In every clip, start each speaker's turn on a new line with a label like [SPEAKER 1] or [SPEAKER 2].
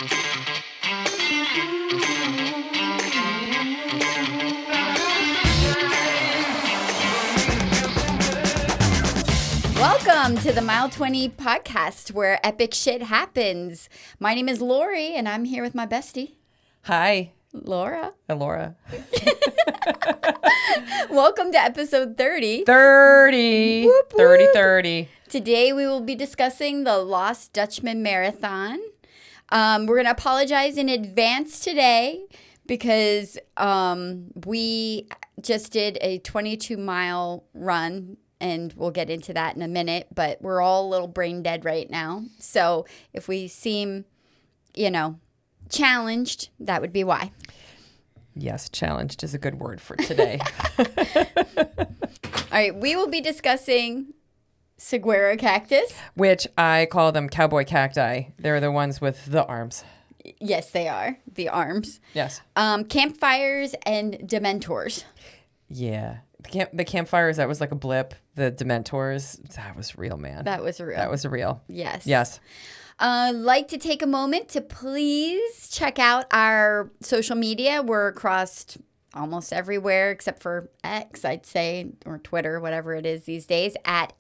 [SPEAKER 1] Welcome to the Mile 20 podcast where epic shit happens. My name is Lorri and I'm here with my bestie.
[SPEAKER 2] Hi.
[SPEAKER 1] Laura.
[SPEAKER 2] Laura.
[SPEAKER 1] Welcome to episode 30.
[SPEAKER 2] 30.
[SPEAKER 1] Whoop, whoop.
[SPEAKER 2] 30.
[SPEAKER 1] Today we will be discussing the Lost Dutchman Marathon. We're going to apologize in advance today because we just did a 22-mile run. And we'll get into that in a minute, but we're all a little brain dead right now. So if we seem, challenged, that would be why.
[SPEAKER 2] Yes, challenged is a good word for today.
[SPEAKER 1] All right, we will be discussing saguaro cactus.
[SPEAKER 2] Which I call them cowboy cacti. They're the ones with the arms.
[SPEAKER 1] Yes, they are. The arms.
[SPEAKER 2] Yes.
[SPEAKER 1] Campfires and dementors.
[SPEAKER 2] Yeah. The campfires, that was like a blip. The dementors, that was real, man.
[SPEAKER 1] That was real.
[SPEAKER 2] That was real.
[SPEAKER 1] Yes.
[SPEAKER 2] Yes.
[SPEAKER 1] Like to take a moment to please check out our social media. We're across almost everywhere except for X, I'd say, or Twitter, whatever it is these days, at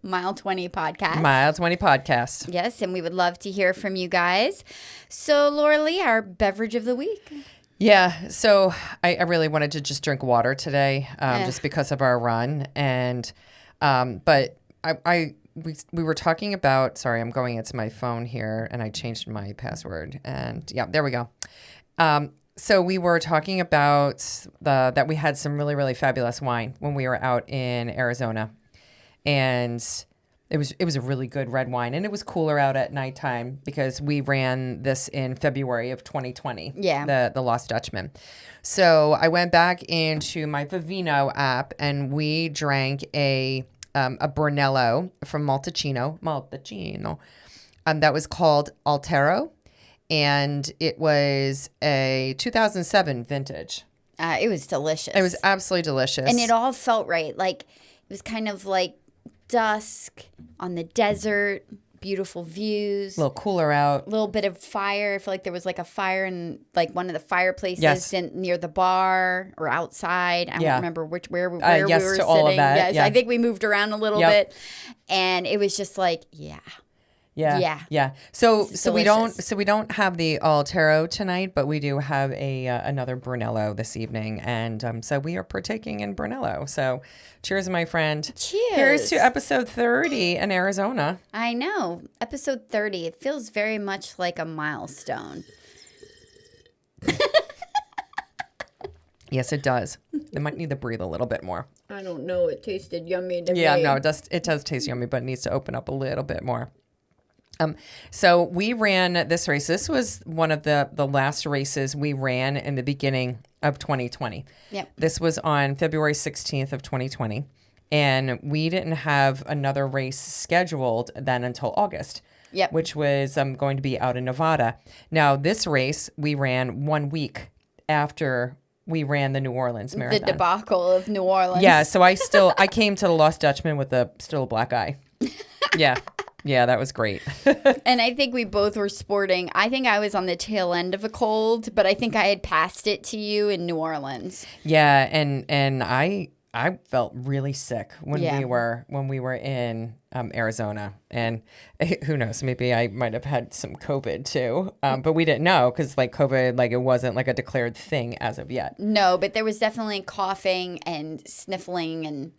[SPEAKER 1] Mile 20 Podcast.
[SPEAKER 2] Mile 20 Podcast.
[SPEAKER 1] Yes, and we would love to hear from you guys. So, Laura Lee, our beverage of the week.
[SPEAKER 2] Yeah, so I really wanted to just drink water today, just because of our run, and but we were talking about. Sorry, I'm going into my phone here, and I changed my password, and yeah, there we go. So we were talking about that we had some really fabulous wine when we were out in Arizona, and it was a really good red wine, and it was cooler out at nighttime because we ran this in February of 2020.
[SPEAKER 1] Yeah,
[SPEAKER 2] the Lost Dutchman. So I went back into my Vivino app, and we drank a Brunello from Maltacino. That was called Altero, and it was a 2007 vintage.
[SPEAKER 1] It was delicious.
[SPEAKER 2] It was absolutely delicious,
[SPEAKER 1] and it all felt right. Like it was kind of like dusk on the desert, beautiful views,
[SPEAKER 2] a little cooler out,
[SPEAKER 1] a little bit of fire. I feel like there was like a fire in like one of the fireplaces near the bar or outside. I don't remember where we were sitting.
[SPEAKER 2] All of that.
[SPEAKER 1] Yes,
[SPEAKER 2] yeah.
[SPEAKER 1] I think we moved around a little bit, and it was just like
[SPEAKER 2] Yeah. So we don't have the Altero tonight, but we do have another Brunello this evening, and so we are partaking in Brunello. So, cheers, my friend.
[SPEAKER 1] Cheers.
[SPEAKER 2] Here's to episode 30 in Arizona.
[SPEAKER 1] I know, episode 30. It feels very much like a milestone.
[SPEAKER 2] Yes, it does. It might need to breathe a little bit more.
[SPEAKER 1] I don't know. It tasted yummy to me.
[SPEAKER 2] Yeah, no, it does taste yummy, but it needs to open up a little bit more. So we ran this race. This was one of the last races we ran in the beginning of 2020.
[SPEAKER 1] Yep.
[SPEAKER 2] This was on February 16th of 2020. And we didn't have another race scheduled then until August.
[SPEAKER 1] Yep.
[SPEAKER 2] Which was going to be out in Nevada. Now, this race we ran 1 week after we ran the New Orleans Marathon.
[SPEAKER 1] The debacle of New Orleans.
[SPEAKER 2] Yeah, so I came to the Lost Dutchman with still a black eye. Yeah. Yeah, that was great.
[SPEAKER 1] And I think we both were sporting. I think I was on the tail end of a cold, but I think I had passed it to you in New Orleans.
[SPEAKER 2] Yeah, and I felt really sick when we were in Arizona, and who knows, maybe I might have had some COVID too, but we didn't know because like COVID, like it wasn't like a declared thing as of yet.
[SPEAKER 1] No, but there was definitely coughing and sniffling and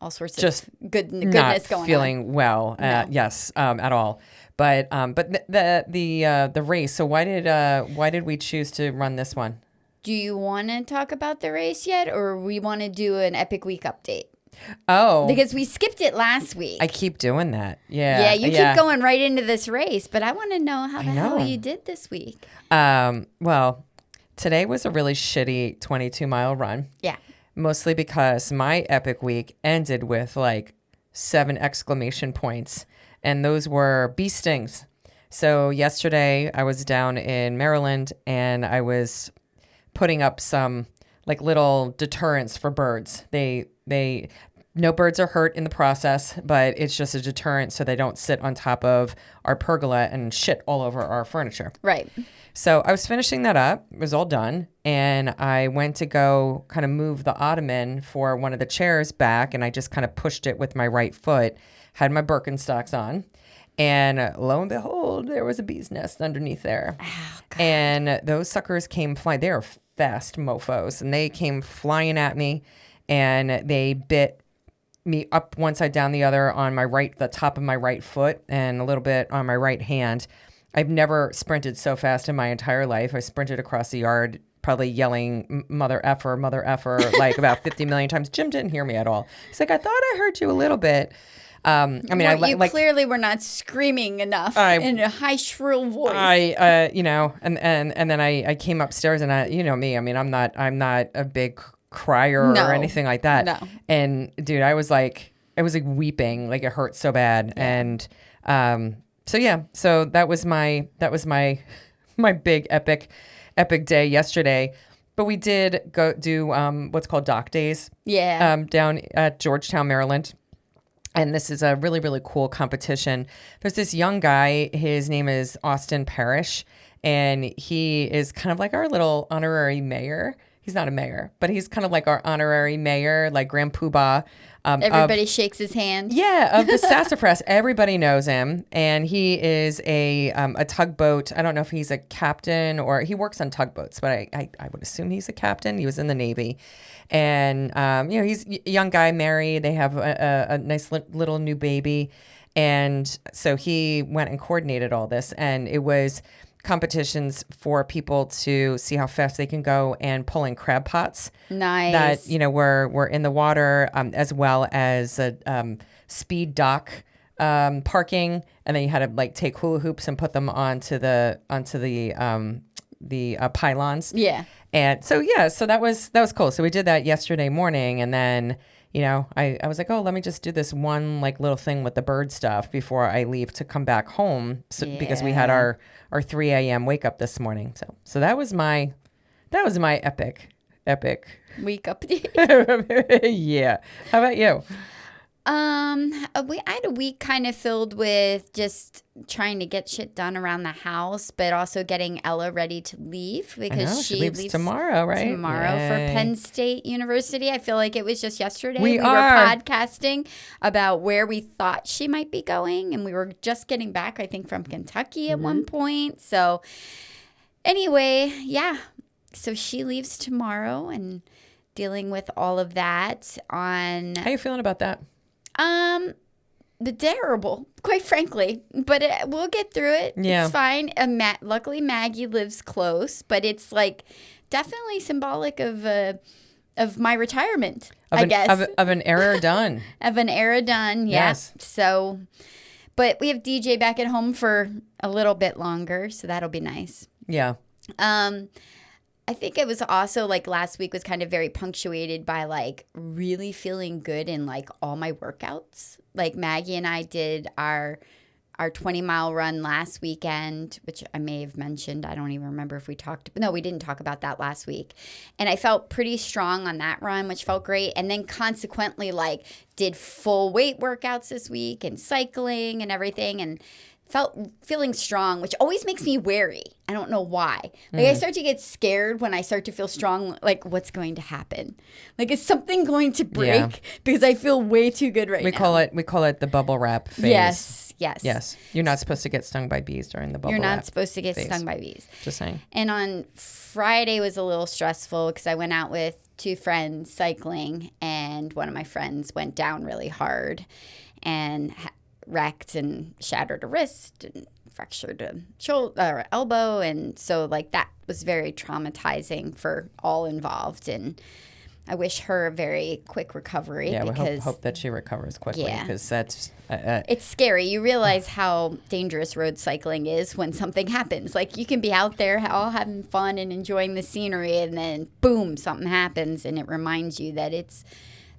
[SPEAKER 1] all sorts of
[SPEAKER 2] just
[SPEAKER 1] goodness going on.
[SPEAKER 2] Not feeling well, yes, at all. But the race. So why did we choose to run this one?
[SPEAKER 1] Do you want to talk about the race yet, or we want to do an Epic Week update?
[SPEAKER 2] Oh,
[SPEAKER 1] because we skipped it last week.
[SPEAKER 2] I keep doing that. Yeah.
[SPEAKER 1] Yeah, you keep going right into this race, but I want to know how the hell you did this week.
[SPEAKER 2] Well, today was a really shitty 22-mile run.
[SPEAKER 1] Yeah.
[SPEAKER 2] Mostly because my Epic Week ended with like 7 exclamation points, and those were bee stings. So yesterday I was down in Maryland, and I was putting up some like little deterrents for birds. No birds are hurt in the process, but it's just a deterrent so they don't sit on top of our pergola and shit all over our furniture.
[SPEAKER 1] Right.
[SPEAKER 2] So I was finishing that up. It was all done. And I went to go kind of move the ottoman for one of the chairs back. And I just kind of pushed it with my right foot, had my Birkenstocks on. And lo and behold, there was a bee's nest underneath there.
[SPEAKER 1] Oh, God.
[SPEAKER 2] And those suckers came flying. They are fast mofos. And they came flying at me. And they bit me up one side, down the other on the top of my right foot and a little bit on my right hand. I've never sprinted so fast in my entire life. I sprinted across the yard, probably yelling mother effer, like about 50 million times. Jim didn't hear me at all. He's like, I thought I heard you a little bit.
[SPEAKER 1] You clearly were not screaming enough in a high, shrill voice.
[SPEAKER 2] And then I came upstairs and you know me. I mean, I'm not a big crier or anything like that.
[SPEAKER 1] No.
[SPEAKER 2] And dude, I was like weeping, like it hurt so bad. Yeah. And so that was my big epic day yesterday. But we did go do what's called dock days.
[SPEAKER 1] Yeah.
[SPEAKER 2] Down at Georgetown, Maryland. And this is a really, really cool competition. There's this young guy, his name is Austin Parrish, and he is kind of like our little honorary mayor. He's not a mayor, but he's kind of like our honorary mayor, like Grand Poobah.
[SPEAKER 1] Everybody shakes his hand.
[SPEAKER 2] Yeah, of the Sassafras. Everybody knows him. And he is a tugboat. I don't know if he's a captain or he works on tugboats, but I would assume he's a captain. He was in the Navy. And, he's a young guy, married. They have a nice little new baby. And so he went and coordinated all this. And it was competitions for people to see how fast they can go and pull in crab pots.
[SPEAKER 1] Nice.
[SPEAKER 2] That, were in the water, as well as a speed dock parking. And then you had to like take hula hoops and put them onto the pylons.
[SPEAKER 1] Yeah.
[SPEAKER 2] And so that was cool. So we did that yesterday morning, and then I was like, oh, let me just do this one like little thing with the bird stuff before I leave to come back home. Because we had our 3 a.m. wake up this morning. So that was my epic
[SPEAKER 1] wake up.
[SPEAKER 2] Yeah. How about you?
[SPEAKER 1] I had a week kind of filled with just trying to get shit done around the house, but also getting Ella ready to leave because she leaves
[SPEAKER 2] tomorrow, right?
[SPEAKER 1] Tomorrow for Penn State University. I feel like it was just yesterday.
[SPEAKER 2] We
[SPEAKER 1] were podcasting about where we thought she might be going, and we were just getting back, I think, from Kentucky at one point. So anyway, yeah. So she leaves tomorrow and dealing with all of that on...
[SPEAKER 2] How you feeling about that?
[SPEAKER 1] Terrible, quite frankly, but we'll get through it.
[SPEAKER 2] Yeah.
[SPEAKER 1] It's fine. Luckily, Maggie lives close, but it's like definitely symbolic of my retirement, I guess.
[SPEAKER 2] Of an era done.
[SPEAKER 1] Of an era done, yeah.
[SPEAKER 2] Yes.
[SPEAKER 1] So, but we have DJ back at home for a little bit longer, so that'll be nice.
[SPEAKER 2] Yeah.
[SPEAKER 1] I think it was also like last week was kind of very punctuated by like really feeling good in like all my workouts. Like Maggie and I did our 20-mile run last weekend, which I may have mentioned. I don't even remember if we talked. No, we didn't talk about that last week. And I felt pretty strong on that run, which felt great. And then consequently like did full weight workouts this week and cycling and everything, and feeling strong, which always makes me wary. I don't know why. Like I start to get scared when I start to feel strong, like what's going to happen? Like is something going to break?
[SPEAKER 2] Yeah.
[SPEAKER 1] Because I feel way too good right now.
[SPEAKER 2] We call it the bubble wrap phase.
[SPEAKER 1] Yes.
[SPEAKER 2] You're not supposed to get stung by bees during the bubble wrap.
[SPEAKER 1] You're not supposed to get
[SPEAKER 2] phase.
[SPEAKER 1] stung by bees.
[SPEAKER 2] Just saying.
[SPEAKER 1] And on Friday was a little stressful because I went out with two friends cycling, and one of my friends went down really hard and wrecked and shattered a wrist and fractured a shoulder, elbow, and so like that was very traumatizing for all involved. And I wish her a very quick recovery.
[SPEAKER 2] Yeah,
[SPEAKER 1] because
[SPEAKER 2] we hope that she recovers quickly because that's
[SPEAKER 1] it's scary. You realize how dangerous road cycling is when something happens. Like you can be out there all having fun and enjoying the scenery, and then boom, something happens, and it reminds you that it's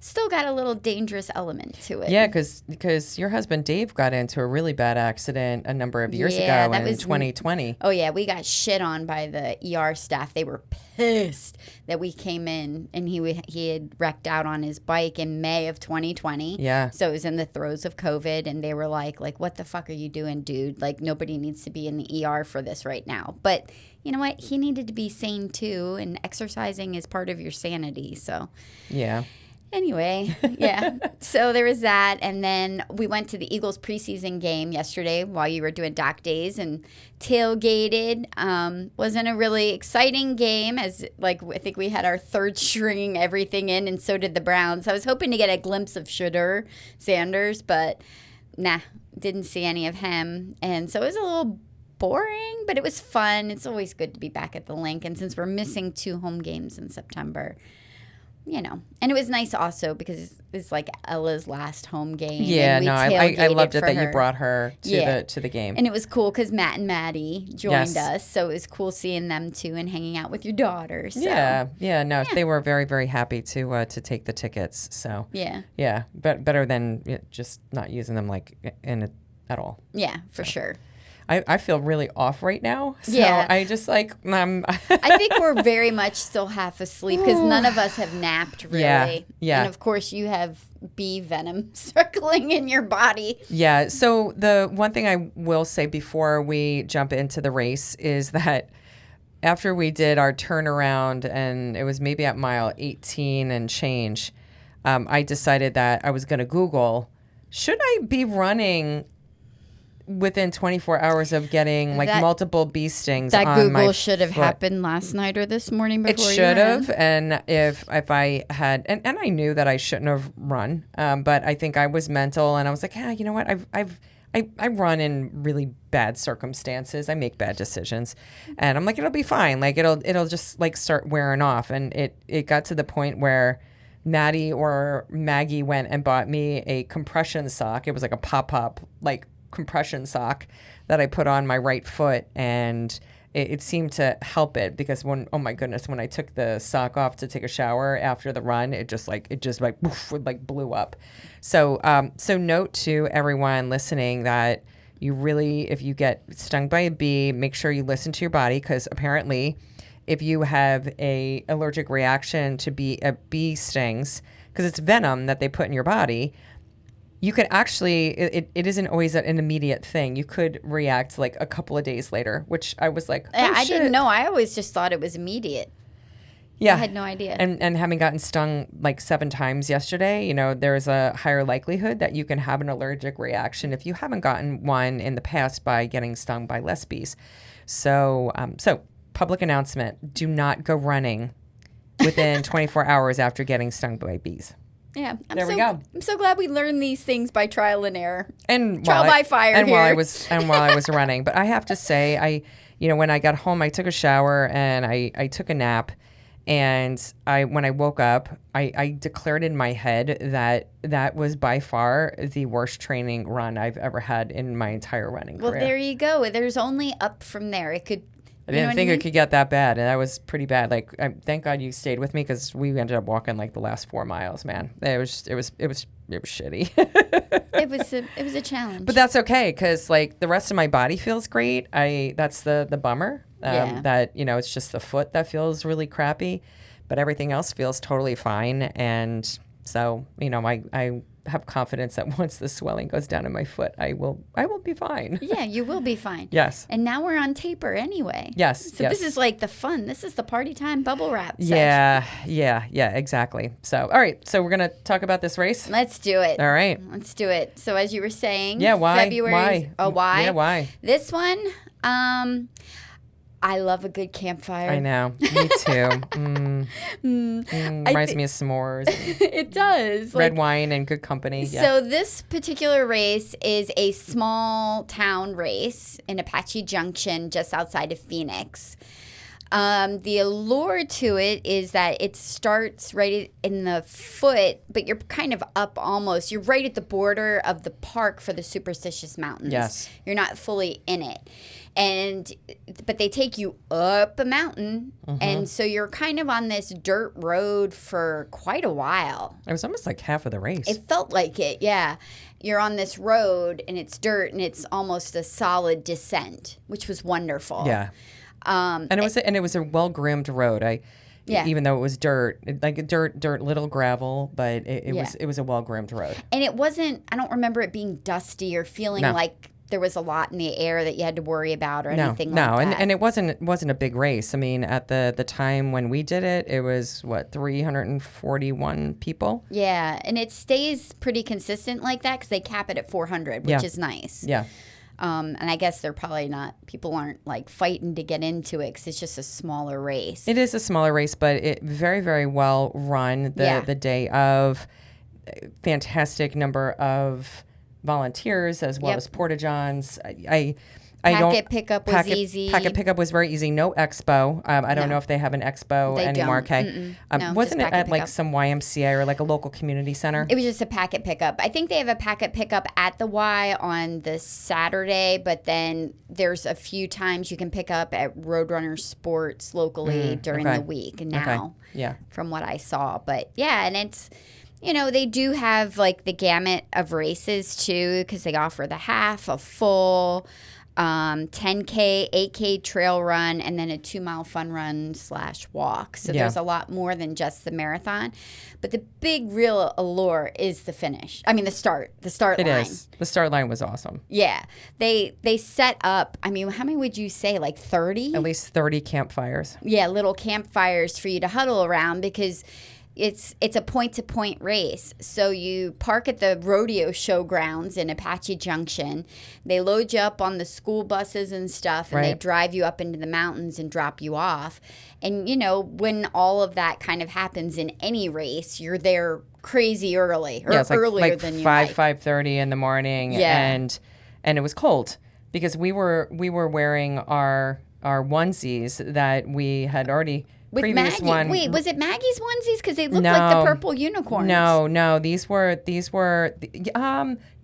[SPEAKER 1] still got a little dangerous element to it.
[SPEAKER 2] Yeah, because your husband Dave got into a really bad accident a number of years ago in 2020.
[SPEAKER 1] Oh, yeah. We got shit on by the ER staff. They were pissed that we came in, and he had wrecked out on his bike in May of 2020.
[SPEAKER 2] Yeah.
[SPEAKER 1] So it was in the throes of COVID, and they were like, what the fuck are you doing, dude? Like, nobody needs to be in the ER for this right now. But you know what? He needed to be sane, too, and exercising is part of your sanity, so.
[SPEAKER 2] Yeah.
[SPEAKER 1] Anyway, yeah. So there was that, and then we went to the Eagles preseason game yesterday while you were doing doc days and tailgated. Wasn't a really exciting game as I think we had our third string everything in, and so did the Browns. I was hoping to get a glimpse of Shedeur Sanders, but nah, didn't see any of him, and so it was a little boring, but it was fun. It's always good to be back at the link, and since we're missing 2 home games in September, and it was nice also because it was like Ella's last home game.
[SPEAKER 2] Yeah,
[SPEAKER 1] and
[SPEAKER 2] I loved it that
[SPEAKER 1] her.
[SPEAKER 2] You brought her to the game.
[SPEAKER 1] And it was cool because Matt and Maddie joined us, so it was cool seeing them too and hanging out with your daughter. So.
[SPEAKER 2] Yeah. They were very, very happy to take the tickets. So yeah, but better than just not using them at all.
[SPEAKER 1] Yeah, for sure.
[SPEAKER 2] I feel really off right now. So I just
[SPEAKER 1] I think we're very much still half asleep because none of us have napped really. Yeah. And of course you have bee venom circling in your body.
[SPEAKER 2] Yeah. So the one thing I will say before we jump into the race is that after we did our turnaround, and it was maybe at mile 18 and change, I decided that I was going to Google, should I be running within 24 hours of getting multiple bee stings on my foot? That
[SPEAKER 1] Google should have happened last night or this morning before
[SPEAKER 2] it should have. And if I had, and I knew that I shouldn't have run, but I think I was mental, and I was like, you know what? I run in really bad circumstances. I make bad decisions, and I'm like, it'll be fine. Like it'll just start wearing off. And it got to the point where Maddie or Maggie went and bought me a compression sock. It was like a pop-up compression sock that I put on my right foot, and it seemed to help it because when I took the sock off to take a shower after the run, it just blew up. So note to everyone listening that you really, if you get stung by a bee, make sure you listen to your body, because apparently if you have a allergic reaction to bee stings, because it's venom that they put in your body, you could actually, it isn't always an immediate thing. You could react a couple of days later, which I was like,
[SPEAKER 1] I didn't know. I always just thought it was immediate.
[SPEAKER 2] Yeah.
[SPEAKER 1] I had no idea.
[SPEAKER 2] And having gotten stung 7 times yesterday, there's a higher likelihood that you can have an allergic reaction if you haven't gotten one in the past by getting stung by less bees. So public announcement, do not go running within 24 hours after getting stung by bees.
[SPEAKER 1] Yeah,
[SPEAKER 2] there we go.
[SPEAKER 1] I'm so glad we learned these things by trial and error,
[SPEAKER 2] and
[SPEAKER 1] trial by fire.
[SPEAKER 2] And
[SPEAKER 1] here.
[SPEAKER 2] while I was running, but I have to say, when I got home, I took a shower and I took a nap, and when I woke up, I declared in my head that was by far the worst training run I've ever had in my entire running career.
[SPEAKER 1] Well, there you go. There's only up from there. It could.
[SPEAKER 2] I didn't think it could get that bad, and that was pretty bad. Thank God you stayed with me, because we ended up walking the last 4 miles. Man, it was shitty.
[SPEAKER 1] it was a challenge,
[SPEAKER 2] but that's okay, because the rest of my body feels great. That's the bummer. That it's just the foot that feels really crappy, but everything else feels totally fine. And so I have confidence that once the swelling goes down in my foot, I will be fine.
[SPEAKER 1] Yeah, you will be fine.
[SPEAKER 2] Yes.
[SPEAKER 1] And now we're on taper anyway.
[SPEAKER 2] Yes.
[SPEAKER 1] So this is the fun. This is the party time bubble wrap session.
[SPEAKER 2] Yeah, exactly. So, all right. So we're going to talk about this race?
[SPEAKER 1] Let's do it.
[SPEAKER 2] All right.
[SPEAKER 1] Let's do it. So as you were saying,
[SPEAKER 2] why?
[SPEAKER 1] February.
[SPEAKER 2] Why?
[SPEAKER 1] Oh, why?
[SPEAKER 2] Yeah, why?
[SPEAKER 1] This one, I love a good campfire.
[SPEAKER 2] I know. Me too. Reminds me of s'mores.
[SPEAKER 1] It does.
[SPEAKER 2] Red wine and good company. Yeah.
[SPEAKER 1] So this particular race is a small town race in Apache Junction, just outside of Phoenix. The allure to it is that it starts right in the foot, but you're kind of up almost. You're right at the border of the park for the Superstitious Mountains.
[SPEAKER 2] Yes.
[SPEAKER 1] You're not fully in it. But they take you up a mountain, and so you're kind of on this dirt road for quite a while.
[SPEAKER 2] It was almost like half of the race.
[SPEAKER 1] It felt like it, yeah. You're on this road, and it's dirt, and it's almost a solid descent, which was wonderful.
[SPEAKER 2] Yeah. And it was a well-groomed road. Even though it was dirt, little gravel, but it was a well-groomed road.
[SPEAKER 1] And it wasn't, I don't remember it being dusty or feeling like there was a lot in the air that you had to worry about or anything like that.
[SPEAKER 2] No, and it wasn't a big race. I mean, at the time when we did it, it was 341 people.
[SPEAKER 1] Yeah, and it stays pretty consistent like that because they cap it at 400, which is nice.
[SPEAKER 2] Yeah.
[SPEAKER 1] And I guess people aren't like fighting to get into it because it's just a smaller race.
[SPEAKER 2] It is a smaller race, but it very, very well run the day of. Fantastic number of volunteers as well as porta-johns.
[SPEAKER 1] Packet pickup was easy.
[SPEAKER 2] Packet pickup was very easy. No expo. I don't know if they have an expo anymore. Okay.
[SPEAKER 1] No,
[SPEAKER 2] wasn't it at
[SPEAKER 1] pickup.
[SPEAKER 2] some YMCA or like a local community center?
[SPEAKER 1] It was just a packet pickup. I think they have a packet pickup at the Y on the Saturday, but then there's a few times you can pick up at Roadrunner Sports locally during the week now.
[SPEAKER 2] Yeah.
[SPEAKER 1] From what I saw. But yeah, and it's, they do have like the gamut of races too because they offer the half, a full, 10K, 8K trail run, and then a 2-mile fun run / walk. So there's a lot more than just the marathon. But the big real allure is the finish. I mean, the start line.
[SPEAKER 2] It is. The start line was awesome.
[SPEAKER 1] Yeah. They set up, I mean, how many would you say? Like 30?
[SPEAKER 2] At least 30 campfires.
[SPEAKER 1] Yeah, little campfires for you to huddle around because it's a point-to-point race. So you park at the rodeo showgrounds in Apache Junction. They load you up on the school buses and stuff, and they drive you up into the mountains and drop you off. And, when all of that kind of happens in any race, you're there crazy early, or earlier than you like.
[SPEAKER 2] 5:30 in the morning, and it was cold because we were wearing our onesies that we had already.
[SPEAKER 1] With
[SPEAKER 2] previous
[SPEAKER 1] Maggie.
[SPEAKER 2] one.
[SPEAKER 1] Wait, was it Maggie's onesies? Because they looked like the purple unicorns.
[SPEAKER 2] No. These were.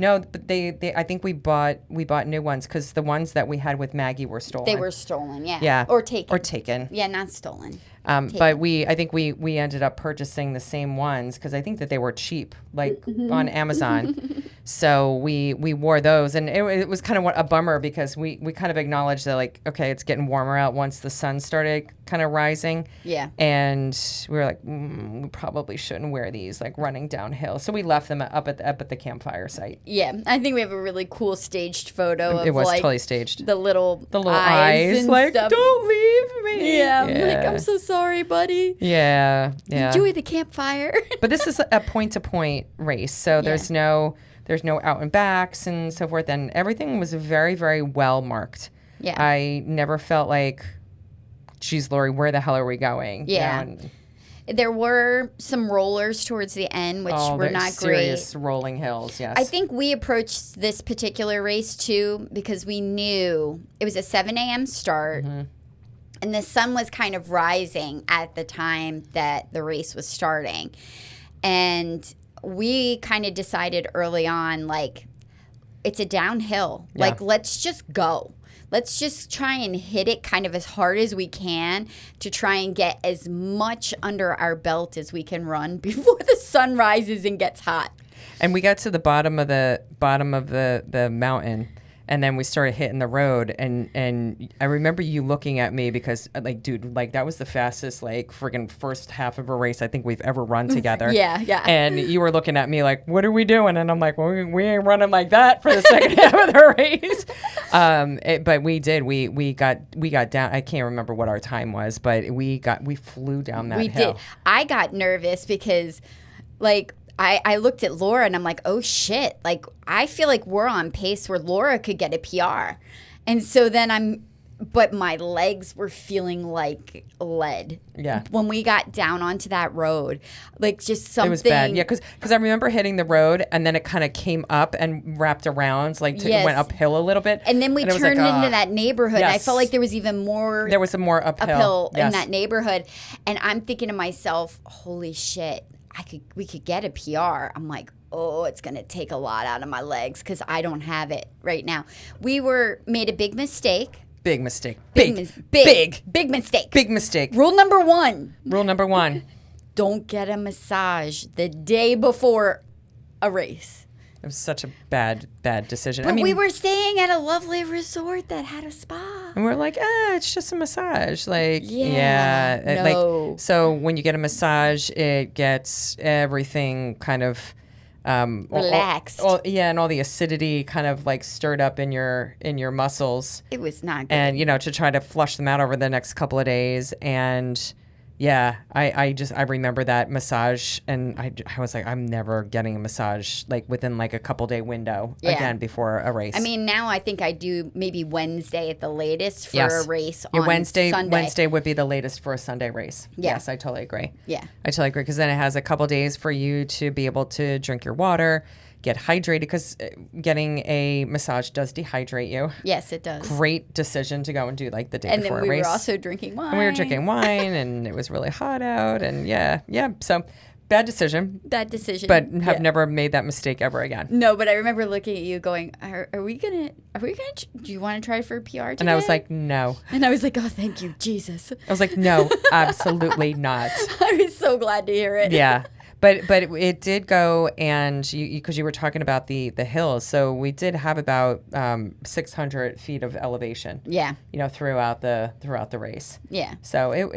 [SPEAKER 2] No, but they. I think we bought new ones because the ones that we had with Maggie were stolen.
[SPEAKER 1] They were stolen, yeah.
[SPEAKER 2] Yeah.
[SPEAKER 1] Or taken.
[SPEAKER 2] Taken.
[SPEAKER 1] Yeah, not stolen.
[SPEAKER 2] But I think we ended up purchasing the same ones because I think that they were cheap, like on Amazon. So we wore those, and it was kind of a bummer because we kind of acknowledged that, like, okay, it's getting warmer out once the sun started kind of rising.
[SPEAKER 1] Yeah.
[SPEAKER 2] And we were like, we probably shouldn't wear these, like running downhill. So we left them up at the campfire site.
[SPEAKER 1] Yeah, I think we have a really cool staged photo of
[SPEAKER 2] it was totally staged.
[SPEAKER 1] The little
[SPEAKER 2] eyes
[SPEAKER 1] and
[SPEAKER 2] like,
[SPEAKER 1] stuff.
[SPEAKER 2] don't leave me.
[SPEAKER 1] Yeah, like, I'm so sorry, buddy.
[SPEAKER 2] Yeah.
[SPEAKER 1] Enjoy the campfire.
[SPEAKER 2] But this is a point-to-point race, so there's no out and backs and so forth, and everything was very, very well marked.
[SPEAKER 1] Yeah.
[SPEAKER 2] I never felt like, geez, Lori, where the hell are we going?
[SPEAKER 1] Yeah. There were some rollers towards the end, which were not
[SPEAKER 2] serious
[SPEAKER 1] great.
[SPEAKER 2] Rolling hills, yes.
[SPEAKER 1] I think we approached this particular race, too, because we knew it was a 7 a.m. start, and the sun was kind of rising at the time that the race was starting. And we kind of decided early on, like, it's a downhill.
[SPEAKER 2] Yeah.
[SPEAKER 1] Like, let's just go. Let's just try and hit it kind of as hard as we can to try and get as much under our belt as we can run before the sun rises and gets hot.
[SPEAKER 2] And we got to the bottom of the mountain, and then we started hitting the road, and I remember you looking at me because, like, dude, like, that was the fastest, like, friggin' first half of a race I think we've ever run together.
[SPEAKER 1] Yeah.
[SPEAKER 2] And you were looking at me like, what are we doing? And I'm like, well, we ain't running like that for the second half of the race. But we did. We got down. I can't remember what our time was, but we flew down that hill. We did.
[SPEAKER 1] I got nervous because, like, I looked at Laura and I'm like, oh shit, like, I feel like we're on pace where Laura could get a PR. And so then but my legs were feeling like lead.
[SPEAKER 2] Yeah.
[SPEAKER 1] When we got down onto that road, like just something.
[SPEAKER 2] It was bad. Yeah, because I remember hitting the road and then it kind of came up and wrapped around, like
[SPEAKER 1] Yes.
[SPEAKER 2] went uphill a little bit.
[SPEAKER 1] And then we turned into that neighborhood.
[SPEAKER 2] Yes.
[SPEAKER 1] And I felt like there was even more.
[SPEAKER 2] There was some more uphill
[SPEAKER 1] in that neighborhood. And I'm thinking to myself, holy shit, we could get a PR. I'm like, oh, it's going to take a lot out of my legs because I don't have it right now. We made a big mistake.
[SPEAKER 2] Big mistake.
[SPEAKER 1] Big mistake.
[SPEAKER 2] Big mistake.
[SPEAKER 1] Rule number 1.
[SPEAKER 2] Rule number 1.
[SPEAKER 1] Don't get a massage the day before a race.
[SPEAKER 2] It was such a bad decision.
[SPEAKER 1] But we were staying at a lovely resort that had a spa.
[SPEAKER 2] And we're like, it's just a massage. Like,
[SPEAKER 1] no.
[SPEAKER 2] Like, so when you get a massage, it gets everything kind of
[SPEAKER 1] relaxed.
[SPEAKER 2] And all the acidity kind of like stirred up in your muscles.
[SPEAKER 1] It was not good.
[SPEAKER 2] And to try to flush them out over the next couple of days. And yeah, I remember that massage, and I was like, I'm never getting a massage like within like a couple day window again before a race.
[SPEAKER 1] I mean, now I think I do maybe Wednesday at the latest for a race on
[SPEAKER 2] Wednesday.
[SPEAKER 1] Sunday.
[SPEAKER 2] Wednesday would be the latest for a Sunday race.
[SPEAKER 1] Yeah.
[SPEAKER 2] Yes, I totally agree.
[SPEAKER 1] Yeah.
[SPEAKER 2] I totally agree, because then it has a couple days for you to be able to drink your water, get hydrated, because getting a massage does dehydrate you.
[SPEAKER 1] Yes, it does.
[SPEAKER 2] Great decision to go and do like the day before a race.
[SPEAKER 1] And then we were also drinking wine.
[SPEAKER 2] And we were drinking wine, and it was really hot out, and yeah. So bad decision.
[SPEAKER 1] Bad decision.
[SPEAKER 2] But have never made that mistake ever again.
[SPEAKER 1] No, but I remember looking at you going, are we gonna, do you want to try for a PR today?
[SPEAKER 2] And I was like, no.
[SPEAKER 1] And I was like, oh, thank you, Jesus.
[SPEAKER 2] I was like, no, absolutely not.
[SPEAKER 1] I was so glad to hear it.
[SPEAKER 2] Yeah. But it did go, and because you were talking about the hills, so we did have about 600 feet of elevation.
[SPEAKER 1] Yeah.
[SPEAKER 2] Throughout the race.
[SPEAKER 1] Yeah.
[SPEAKER 2] So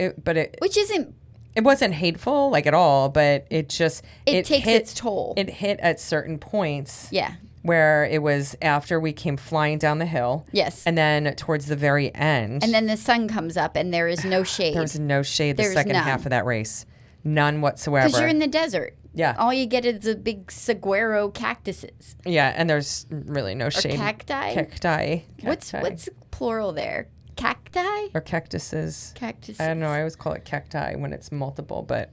[SPEAKER 1] which isn't.
[SPEAKER 2] It wasn't hateful like at all, but it takes
[SPEAKER 1] its toll.
[SPEAKER 2] It hit at certain points.
[SPEAKER 1] Yeah.
[SPEAKER 2] Where it was after we came flying down the hill.
[SPEAKER 1] Yes.
[SPEAKER 2] And then towards the very end.
[SPEAKER 1] And then the sun comes up and there is no shade.
[SPEAKER 2] There was no shade the second half of that race. None whatsoever.
[SPEAKER 1] Because you're in the desert.
[SPEAKER 2] Yeah.
[SPEAKER 1] All you get is the big saguaro cactuses.
[SPEAKER 2] Yeah, and there's really no shade.
[SPEAKER 1] Cacti?
[SPEAKER 2] Cacti.
[SPEAKER 1] What's plural there? Cacti?
[SPEAKER 2] Or cactuses.
[SPEAKER 1] Cactuses.
[SPEAKER 2] I don't know. I always call it cacti when it's multiple, but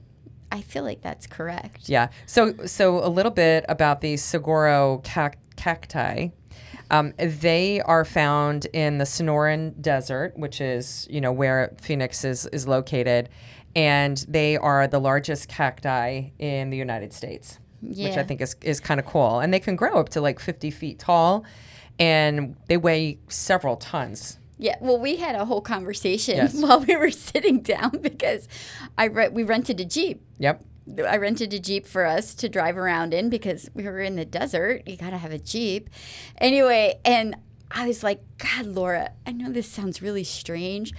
[SPEAKER 1] I feel like that's correct.
[SPEAKER 2] Yeah. So a little bit about the saguaro cacti. They are found in the Sonoran Desert, which is, where Phoenix is located. And they are the largest cacti in the United States, which I think is kind of cool. And they can grow up to like 50 feet tall, and they weigh several tons.
[SPEAKER 1] Yeah, well, we had a whole conversation while we were sitting down because we rented a Jeep.
[SPEAKER 2] Yep.
[SPEAKER 1] I rented a Jeep for us to drive around in because we were in the desert. You got to have a Jeep. Anyway, and I was like, God, Laura, I know this sounds really strange,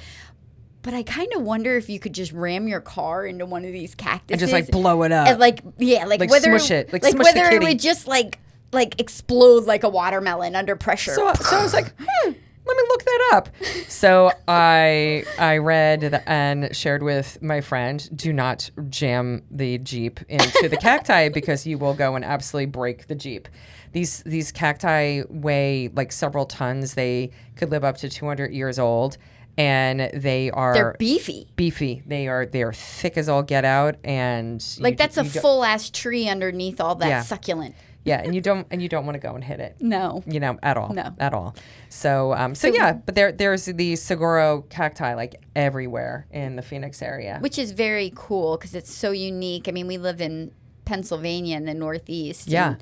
[SPEAKER 1] but I kind of wonder if you could just ram your car into one of these cactuses.
[SPEAKER 2] And just like blow it up.
[SPEAKER 1] And like whether
[SPEAKER 2] smush it. Like smush
[SPEAKER 1] whether
[SPEAKER 2] the kitty.
[SPEAKER 1] it would just like explode like a watermelon under pressure.
[SPEAKER 2] So I was like, let me look that up. So I read and shared with my friend, do not jam the Jeep into the cacti because you will go and absolutely break the Jeep. These cacti weigh like several tons. They could live up to 200 years old. And they're
[SPEAKER 1] beefy.
[SPEAKER 2] Beefy. They are thick as all get out, and
[SPEAKER 1] that's a full ass tree underneath all that succulent.
[SPEAKER 2] Yeah, and you don't want to go and hit it.
[SPEAKER 1] No.
[SPEAKER 2] At all.
[SPEAKER 1] No.
[SPEAKER 2] At all. So yeah, but there's the saguaro cacti like everywhere in the Phoenix area.
[SPEAKER 1] Which is very cool because it's so unique. I mean, we live in Pennsylvania in the Northeast.
[SPEAKER 2] Yeah.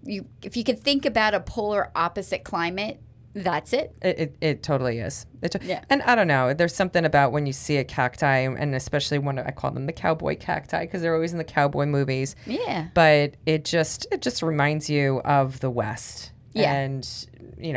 [SPEAKER 1] If you could think about a polar opposite climate, that's it.
[SPEAKER 2] It totally is.
[SPEAKER 1] Yeah.
[SPEAKER 2] And I don't know. There's something about when you see a cacti, and especially when I call them the cowboy cacti because they're always in the cowboy movies.
[SPEAKER 1] Yeah.
[SPEAKER 2] But it just reminds you of the West.
[SPEAKER 1] Yeah.
[SPEAKER 2] And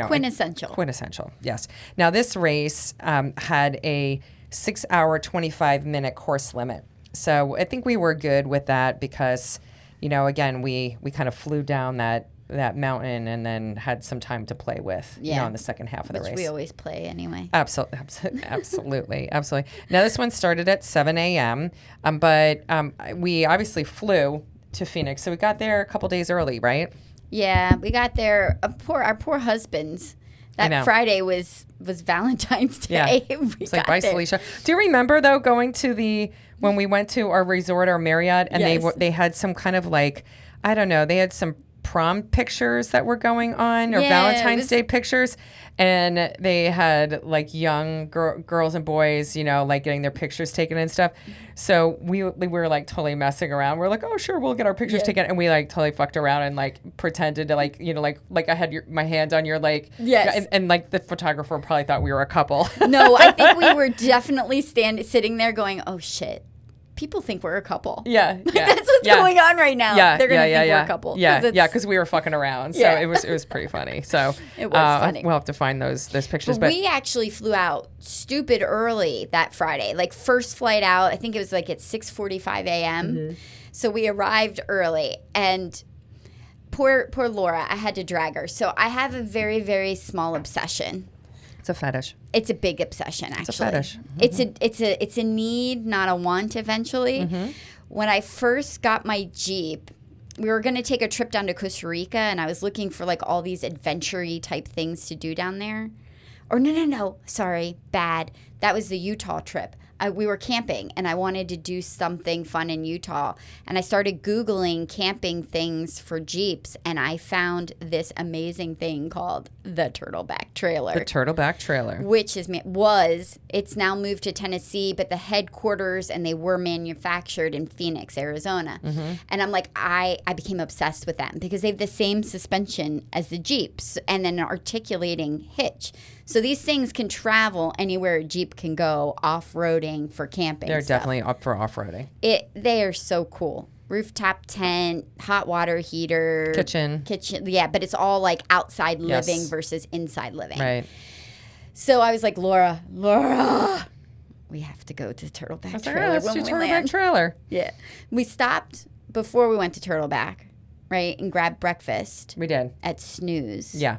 [SPEAKER 1] quintessential.
[SPEAKER 2] Quintessential. Yes. Now this race had a 6-hour 25-minute course limit. So I think we were good with that because, again, we kind of flew down that mountain and then had some time to play with in the second half of the race.
[SPEAKER 1] Which we always play anyway.
[SPEAKER 2] Absolutely. Now this one started at 7 a.m., but we obviously flew to Phoenix, so we got there a couple days early, right?
[SPEAKER 1] Yeah, we got there. Our poor husbands, That Friday was Valentine's Day.
[SPEAKER 2] Yeah. It's like, bye, Celicia. Do you remember, though, going to when we went to our resort, our Marriott, and they had some kind of like, I don't know, they had some prom pictures that were going on, or Valentine's Day pictures, and they had like young girls and boys, like getting their pictures taken and stuff. So we were like totally messing around. We're like, oh sure, we'll get our pictures taken, and we like totally fucked around and like pretended to like like I had my hand on your like and like the photographer probably thought we were a couple.
[SPEAKER 1] No, I think we were definitely sitting there going, oh shit. People think we're a couple.
[SPEAKER 2] Yeah.
[SPEAKER 1] That's what's going on right now.
[SPEAKER 2] Yeah,
[SPEAKER 1] they're gonna think we're a couple.
[SPEAKER 2] Yeah, because we were fucking around. So it was pretty funny. So
[SPEAKER 1] it was funny.
[SPEAKER 2] We'll have to find those pictures.
[SPEAKER 1] But we actually flew out stupid early that Friday. Like first flight out, I think it was like at 6:45 a.m. Mm-hmm. So we arrived early, and poor Laura, I had to drag her. So I have a very, very small obsession.
[SPEAKER 2] It's a fetish.
[SPEAKER 1] It's a big obsession, actually.
[SPEAKER 2] It's a fetish. Mm-hmm.
[SPEAKER 1] It's a need, not a want. Eventually, when I first got my Jeep, we were going to take a trip down to Costa Rica, and I was looking for like all these adventure-y type things to do down there. Or no, sorry, bad. That was the Utah trip. We were camping, and I wanted to do something fun in Utah. And I started Googling camping things for Jeeps, and I found this amazing thing called the Turtleback Trailer.
[SPEAKER 2] The Turtleback Trailer.
[SPEAKER 1] Which it's now moved to Tennessee, but the headquarters, and they were manufactured in Phoenix, Arizona. Mm-hmm. And I'm like, I became obsessed with them because they have the same suspension as the Jeeps and then an articulating hitch. So these things can travel anywhere a Jeep can go off-roading for camping.
[SPEAKER 2] They're definitely up for off-roading.
[SPEAKER 1] They are so cool. Rooftop tent, hot water heater.
[SPEAKER 2] Kitchen.
[SPEAKER 1] Yeah, but it's all like outside living versus inside living.
[SPEAKER 2] Right.
[SPEAKER 1] So I was like, Laura, we have to go to Turtleback Trailer.
[SPEAKER 2] Let's do Turtleback Trailer.
[SPEAKER 1] Yeah. We stopped before we went to Turtleback, right, and grabbed breakfast.
[SPEAKER 2] We did.
[SPEAKER 1] At Snooze.
[SPEAKER 2] Yeah.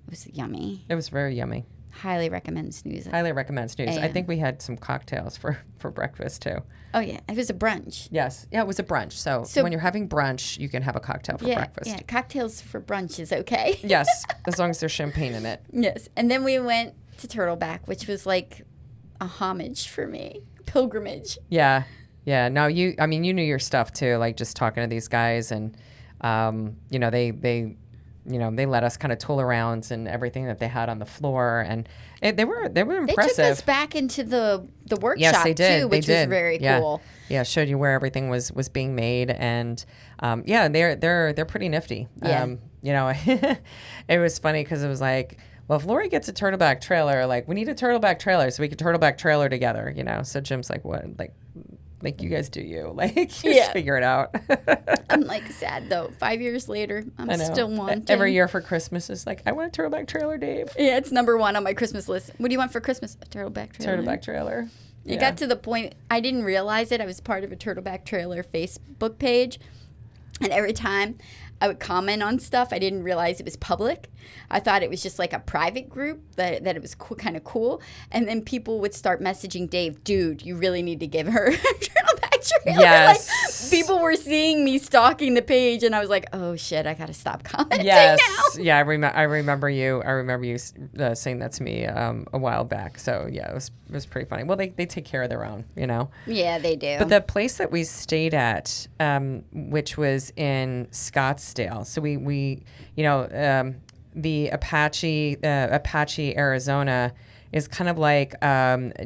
[SPEAKER 1] It was yummy.
[SPEAKER 2] It was very yummy.
[SPEAKER 1] Highly recommend Snooze.
[SPEAKER 2] Highly recommend Snooze. I think we had some cocktails for breakfast too.
[SPEAKER 1] Oh yeah, it was a brunch.
[SPEAKER 2] Yes, yeah, it was a brunch. So when you're having brunch, you can have a cocktail for breakfast.
[SPEAKER 1] Yeah, cocktails for brunch is okay.
[SPEAKER 2] Yes, as long as there's champagne in it.
[SPEAKER 1] Yes, and then we went to Turtleback, which was like a homage for me, pilgrimage.
[SPEAKER 2] Yeah. No, you knew your stuff too. Like just talking to these guys, and they let us kind of tool around and everything that they had on the floor, and they were impressive.
[SPEAKER 1] They took us back into the workshop
[SPEAKER 2] yes, they did.
[SPEAKER 1] too, which was very cool.
[SPEAKER 2] Yeah, showed you where everything was being made, and they're pretty nifty.
[SPEAKER 1] Yeah.
[SPEAKER 2] It was funny because it was like, well, if Lori gets a turtleback trailer, like we need a turtleback trailer so we can turtleback trailer together, So Jim's like, what, like you guys do you. Like, just figure it out.
[SPEAKER 1] I'm like sad though. 5 years later, I'm still wanting.
[SPEAKER 2] Every year for Christmas, it's like, I want a turtleback trailer, Dave.
[SPEAKER 1] Yeah, it's number one on my Christmas list. What do you want for Christmas? A turtleback trailer.
[SPEAKER 2] Turtleback trailer.
[SPEAKER 1] It got to the point, I didn't realize it. I was part of a Turtleback Trailer Facebook page. And every time I would comment on stuff, I didn't realize it was public. I thought it was just like a private group, that it was kind of cool. And then people would start messaging Dave, dude, you really need to give her a Turtleback Trailer.
[SPEAKER 2] Yes.
[SPEAKER 1] Like, people were seeing me stalking the page, and I was like, oh shit, I got to stop commenting
[SPEAKER 2] now. Yeah, I remember you saying that to me a while back. So yeah, it was pretty funny. Well, they take care of their own,
[SPEAKER 1] Yeah, they do.
[SPEAKER 2] But the place that we stayed at, which was in Scottsdale, so we the Apache, Arizona, is kind of like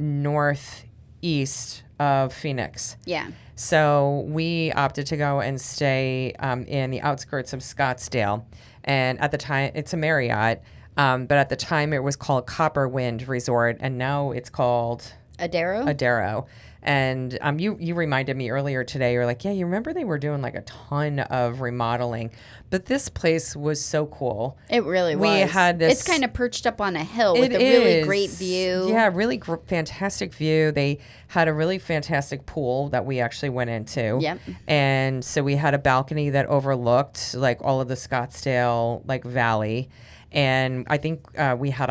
[SPEAKER 2] northeast of Phoenix.
[SPEAKER 1] Yeah.
[SPEAKER 2] So we opted to go and stay in the outskirts of Scottsdale, and at the time it's a Marriott, but at the time it was called Copperwind Resort, and now it's called Adero. And you reminded me earlier today, you're like, yeah, you remember they were doing like a ton of remodeling, but this place was so cool.
[SPEAKER 1] It really was.
[SPEAKER 2] We had this.
[SPEAKER 1] It's kind of perched up on a hill with a really great view.
[SPEAKER 2] Yeah, really fantastic view. They had a really fantastic pool that we actually went into.
[SPEAKER 1] Yep.
[SPEAKER 2] And so we had a balcony that overlooked like all of the Scottsdale like valley, and I think we had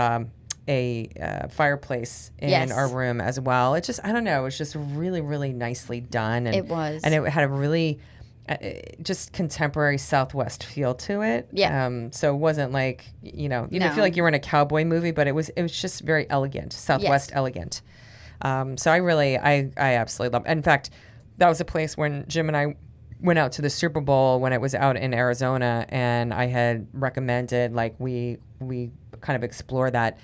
[SPEAKER 2] a fireplace in our room as well. It just, I don't know, it was just really, really nicely done. And,
[SPEAKER 1] it was.
[SPEAKER 2] And it had a really just contemporary Southwest feel to it.
[SPEAKER 1] Yeah.
[SPEAKER 2] So it wasn't like, you didn't
[SPEAKER 1] No.
[SPEAKER 2] feel like you were in a cowboy movie, but it was just very elegant, Southwest elegant. So I absolutely love it. In fact, that was a place when Jim and I went out to the Super Bowl when it was out in Arizona, and I had recommended like we kind of explore that.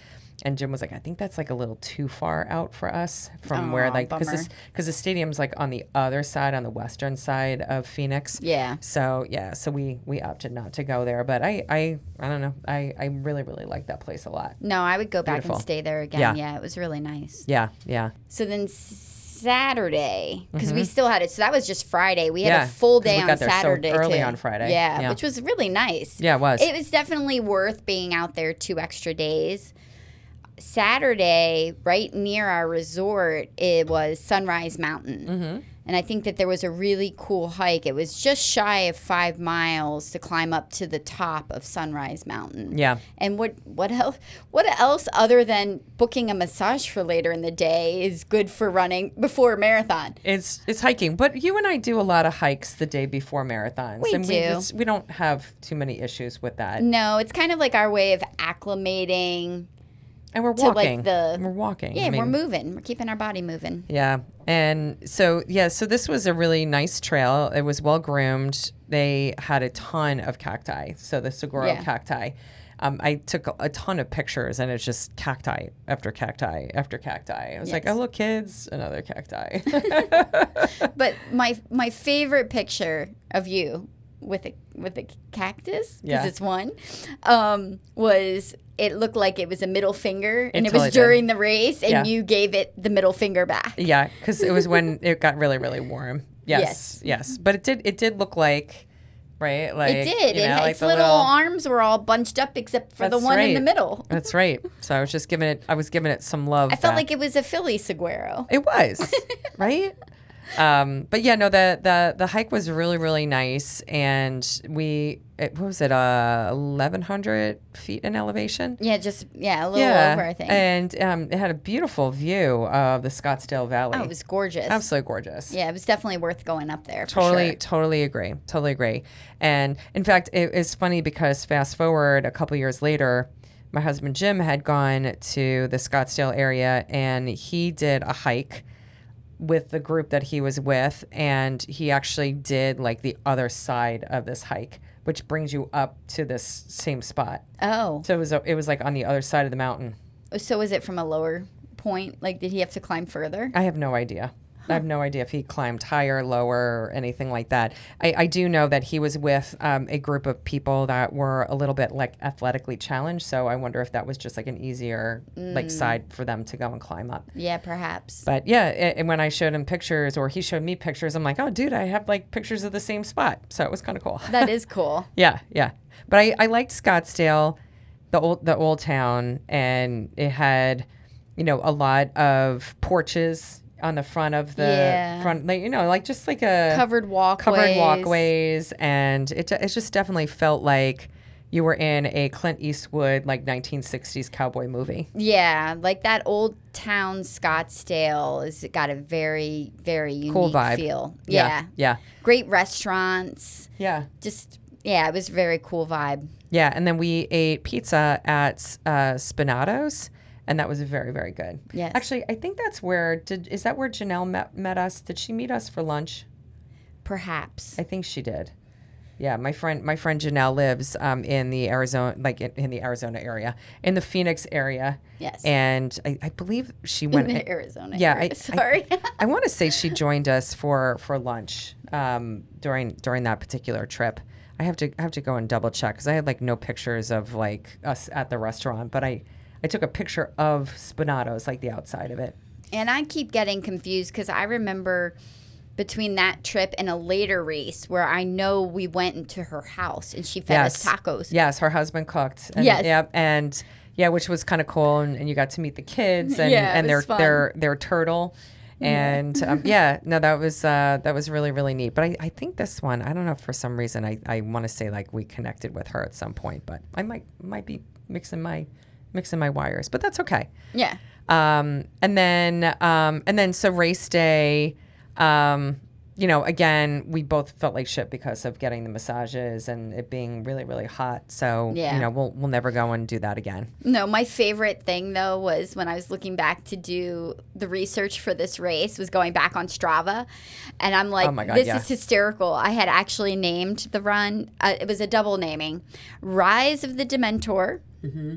[SPEAKER 2] And Jim was like, I think that's like a little too far out for us from where like because the stadium's like on the other side, on the western side of Phoenix.
[SPEAKER 1] Yeah.
[SPEAKER 2] So we opted not to go there. But I don't know. I really like that place a lot.
[SPEAKER 1] No, I would go back
[SPEAKER 2] Beautiful.
[SPEAKER 1] and stay there again. Yeah, it was really nice.
[SPEAKER 2] Yeah.
[SPEAKER 1] So then Saturday, because we still had it. So that was just Friday. We had a full
[SPEAKER 2] 'cause
[SPEAKER 1] day
[SPEAKER 2] we
[SPEAKER 1] on
[SPEAKER 2] got there so
[SPEAKER 1] Saturday
[SPEAKER 2] early
[SPEAKER 1] too.
[SPEAKER 2] on Friday.
[SPEAKER 1] Yeah,
[SPEAKER 2] Yeah.
[SPEAKER 1] which was really nice.
[SPEAKER 2] Yeah, it was.
[SPEAKER 1] It was definitely worth being out there 2 extra days. Saturday, right near our resort, it was Sunrise Mountain. And I think that there was a really cool hike. It was just shy of 5 miles to climb up to the top of Sunrise Mountain.
[SPEAKER 2] Yeah.
[SPEAKER 1] And what else other than booking a massage for later in the day is good for running before a marathon?
[SPEAKER 2] It's hiking, but you and I do a lot of hikes the day before marathons.
[SPEAKER 1] We
[SPEAKER 2] and
[SPEAKER 1] do.
[SPEAKER 2] We don't have too many issues with that.
[SPEAKER 1] No, it's kind of like our way of acclimating.
[SPEAKER 2] And we're
[SPEAKER 1] To, like,
[SPEAKER 2] walking.
[SPEAKER 1] the-
[SPEAKER 2] We're walking.
[SPEAKER 1] Yeah,
[SPEAKER 2] I mean,
[SPEAKER 1] we're moving. We're keeping our body moving.
[SPEAKER 2] Yeah. And so this was a really nice trail. It was well groomed. They had a ton of cacti. So the saguaro cacti. I took a ton of pictures, and it's just cacti after cacti after cacti. I was like, oh, look, kids, another cacti.
[SPEAKER 1] But my favorite picture of you with a cactus, because it's one, was it looked like it was a middle finger, and it was during the race, and you gave it the middle finger back.
[SPEAKER 2] Yeah, because it was when it got really, really warm. Yes. But it did look like, right? Like
[SPEAKER 1] It did.
[SPEAKER 2] like
[SPEAKER 1] Its little arms were all bunched up except for the one in the middle.
[SPEAKER 2] That's right. So I was just giving it some love.
[SPEAKER 1] I felt like it was a Philly saguaro.
[SPEAKER 2] It was, right? But yeah, no, the hike was really, really nice, and what was it, 1,100 feet in elevation?
[SPEAKER 1] Yeah, a little over, I think.
[SPEAKER 2] And it had a beautiful view of the Scottsdale Valley.
[SPEAKER 1] Oh, it was gorgeous.
[SPEAKER 2] Absolutely gorgeous.
[SPEAKER 1] Yeah, it was definitely worth going up there.
[SPEAKER 2] Totally agree. And in fact, it's funny because fast forward a couple years later, my husband Jim had gone to the Scottsdale area, and he did a hike with the group that he was with, and he actually did like the other side of this hike, which brings you up to this same spot.
[SPEAKER 1] Oh.
[SPEAKER 2] So it was like on the other side of the mountain.
[SPEAKER 1] So is it from a lower point? Like, did he have to climb further?
[SPEAKER 2] I have no idea. I have no idea if he climbed higher, lower, or anything like that. I do know that he was with a group of people that were a little bit like athletically challenged. So I wonder if that was just like an easier like side for them to go and climb up.
[SPEAKER 1] Yeah, perhaps.
[SPEAKER 2] But yeah, and when I showed him pictures, or he showed me pictures, I'm like, oh, dude, I have like pictures of the same spot. So it was kind of cool.
[SPEAKER 1] That is cool.
[SPEAKER 2] Yeah. But I liked Scottsdale, the old town, and it had, a lot of porches on the front of the front, like, like just like a
[SPEAKER 1] covered walkways,
[SPEAKER 2] and it just definitely felt like you were in a Clint Eastwood like 1960s cowboy movie.
[SPEAKER 1] Yeah, like that old town Scottsdale has got a very, very unique
[SPEAKER 2] cool vibe.
[SPEAKER 1] Feel.
[SPEAKER 2] Yeah.
[SPEAKER 1] Great restaurants.
[SPEAKER 2] Yeah.
[SPEAKER 1] It was a very cool vibe.
[SPEAKER 2] Yeah, and then we ate pizza at Spinato's. And that was very, very good.
[SPEAKER 1] Yes.
[SPEAKER 2] Actually, I think that's is that where Janelle met us? Did she meet us for lunch?
[SPEAKER 1] Perhaps.
[SPEAKER 2] I think she did. Yeah, my friend Janelle lives in the Arizona, like in the Arizona area, in the Phoenix area.
[SPEAKER 1] Yes.
[SPEAKER 2] And I believe she went
[SPEAKER 1] in the Arizona
[SPEAKER 2] yeah,
[SPEAKER 1] area. Sorry.
[SPEAKER 2] I want to say she joined us for lunch during that particular trip. I have to go and double check because I had like no pictures of like us at the restaurant, but I took a picture of Spinato's, like the outside of it.
[SPEAKER 1] And I keep getting confused because I remember between that trip and a later race where I know we went into her house and she fed us tacos.
[SPEAKER 2] Yes, her husband cooked. And,
[SPEAKER 1] yes.
[SPEAKER 2] Yeah, and which was kind of cool. And you got to meet the kids and, their turtle. And that was really, really neat. But I think this one, I don't know if for some reason I want to say like we connected with her at some point, but I might be mixing my wires, but that's okay.
[SPEAKER 1] Yeah.
[SPEAKER 2] And then so race day, again, we both felt like shit because of getting the massages and it being really, really hot. So, we'll never go and do that again.
[SPEAKER 1] No, my favorite thing, though, was when I was looking back to do the research for this race, was going back on Strava. And I'm like,
[SPEAKER 2] oh my God,
[SPEAKER 1] this is hysterical. I had actually named the run. It was a double naming. Rise of the Dementor. Mm-hmm.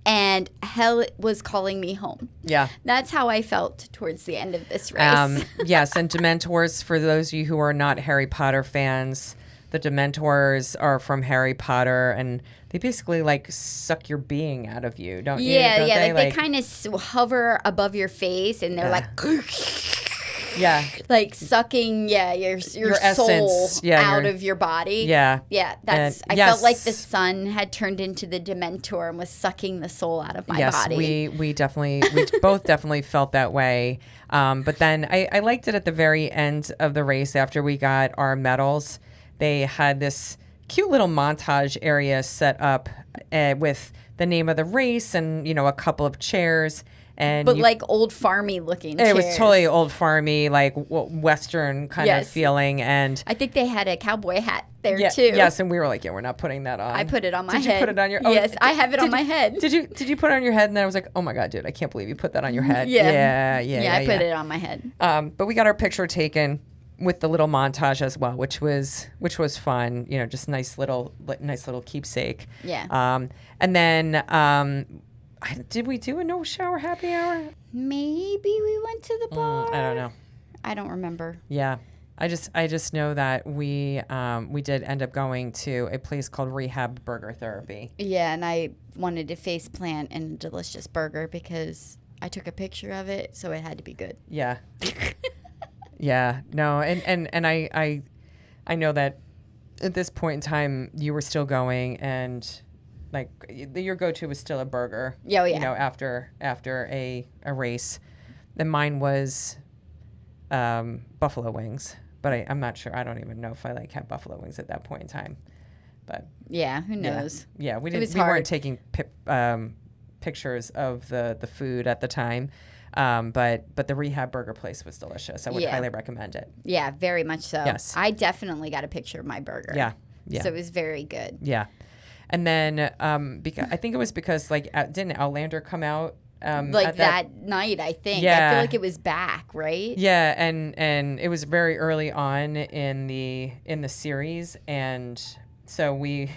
[SPEAKER 1] And Hell Was Calling Me Home.
[SPEAKER 2] Yeah.
[SPEAKER 1] That's how I felt towards the end of this race.
[SPEAKER 2] Yes, and Dementors, for those of you who are not Harry Potter fans, the Dementors are from Harry Potter, and they basically, like, suck your being out of you, don't you?
[SPEAKER 1] Yeah,
[SPEAKER 2] don't
[SPEAKER 1] yeah. They kind of hover above your face, and they're like...
[SPEAKER 2] Yeah.
[SPEAKER 1] Like sucking, your soul
[SPEAKER 2] essence,
[SPEAKER 1] out of your body.
[SPEAKER 2] Yeah.
[SPEAKER 1] Yeah. I felt like the sun had turned into the Dementor and was sucking the soul out of my body.
[SPEAKER 2] We both definitely felt that way. But then I liked it at the very end of the race after we got our medals. They had this cute little montage area set up with the name of the race and, a couple of chairs.
[SPEAKER 1] But like old farmy looking chairs.
[SPEAKER 2] It was totally old farmy, like Western kind of feeling. And
[SPEAKER 1] I think they had a cowboy hat there too.
[SPEAKER 2] Yes, and we were like, we're not putting that on.
[SPEAKER 1] I put it on my head.
[SPEAKER 2] Did you put it on your?
[SPEAKER 1] Yes, I have it on my head.
[SPEAKER 2] Did you put it on your head? And then I was like, oh my God, dude, I can't believe you put that on your head.
[SPEAKER 1] Yeah, I put it on my head.
[SPEAKER 2] But we got our picture taken with the little montage as well, which was fun. Just nice little keepsake.
[SPEAKER 1] Yeah.
[SPEAKER 2] And then. Did we do a no shower happy hour?
[SPEAKER 1] Maybe we went to the bar.
[SPEAKER 2] I don't know.
[SPEAKER 1] I don't remember.
[SPEAKER 2] Yeah. I just know that we did end up going to a place called Rehab Burger Therapy.
[SPEAKER 1] Yeah, and I wanted to face plant in a delicious burger because I took a picture of it, so it had to be good.
[SPEAKER 2] Yeah. Yeah. No, and I know that at this point in time you were still going and like your go-to was still a burger.
[SPEAKER 1] Yeah, yeah.
[SPEAKER 2] After a race. Then mine was buffalo wings, but I'm not sure. I don't even know if I had buffalo wings at that point in time. But
[SPEAKER 1] yeah, who knows?
[SPEAKER 2] Yeah, we weren't taking pictures of the food at the time. But the Rehab Burger place was delicious. I would highly recommend it.
[SPEAKER 1] Yeah, very much so.
[SPEAKER 2] Yes.
[SPEAKER 1] I definitely got a picture of my burger.
[SPEAKER 2] Yeah. Yeah.
[SPEAKER 1] So it was very good.
[SPEAKER 2] Yeah. And then because I think it was because didn't Outlander come out
[SPEAKER 1] that night, I think.
[SPEAKER 2] Yeah.
[SPEAKER 1] I feel like it was back, right?
[SPEAKER 2] Yeah, and it was very early on in the series, and so we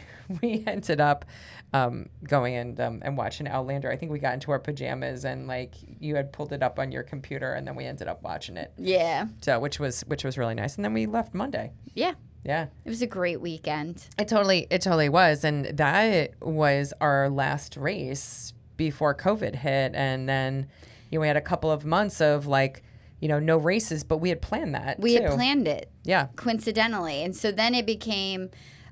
[SPEAKER 2] ended up going and watching Outlander. I think we got into our pajamas and you had pulled it up on your computer, and then we ended up watching it.
[SPEAKER 1] Yeah.
[SPEAKER 2] So which was really nice, and then we left Monday.
[SPEAKER 1] Yeah.
[SPEAKER 2] Yeah.
[SPEAKER 1] It was a great weekend.
[SPEAKER 2] It totally was. And that was our last race before COVID hit. And then, we had a couple of months of no races, but we had planned that
[SPEAKER 1] We had planned it.
[SPEAKER 2] Yeah.
[SPEAKER 1] Coincidentally. And so then it became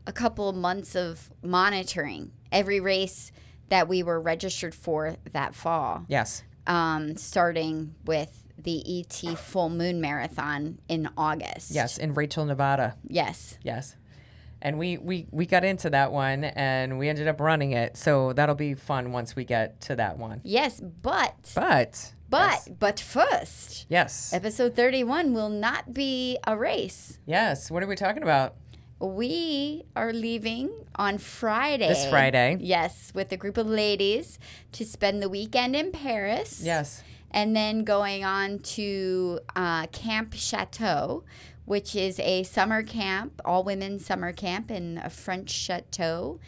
[SPEAKER 1] a couple of months of monitoring every race that we were registered for that fall.
[SPEAKER 2] Yes.
[SPEAKER 1] Starting with the ET Full Moon Marathon in August.
[SPEAKER 2] Yes, in Rachel, Nevada.
[SPEAKER 1] Yes.
[SPEAKER 2] Yes. And we got into that one, and we ended up running it. So that'll be fun once we get to that one.
[SPEAKER 1] Yes, but first.
[SPEAKER 2] Yes.
[SPEAKER 1] Episode 31 will not be a race.
[SPEAKER 2] Yes. What are we talking about?
[SPEAKER 1] We are leaving on Friday.
[SPEAKER 2] This Friday.
[SPEAKER 1] Yes, with a group of ladies to spend the weekend in Paris.
[SPEAKER 2] Yes.
[SPEAKER 1] And then going on to Camp Chateau, which is a summer camp, all-women summer camp in a French chateau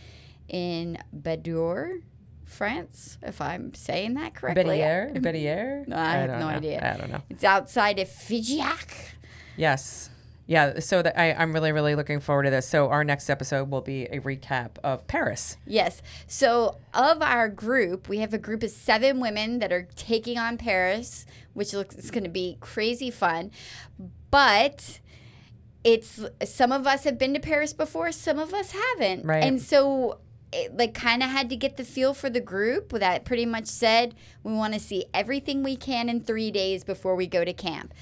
[SPEAKER 1] in Bédour, France, if I'm saying that correctly.
[SPEAKER 2] Bédier?
[SPEAKER 1] I have no idea.
[SPEAKER 2] I don't know.
[SPEAKER 1] It's outside of Figeac.
[SPEAKER 2] Yes. Yeah, so I'm really, really looking forward to this. So our next episode will be a recap of Paris.
[SPEAKER 1] Yes. So of our group, we have a group of 7 women that are taking on Paris, which looks going to be crazy fun. But some of us have been to Paris before, some of us haven't.
[SPEAKER 2] Right.
[SPEAKER 1] And so it kind of had to get the feel for the group that pretty much said we want to see everything we can in 3 days before we go to camp.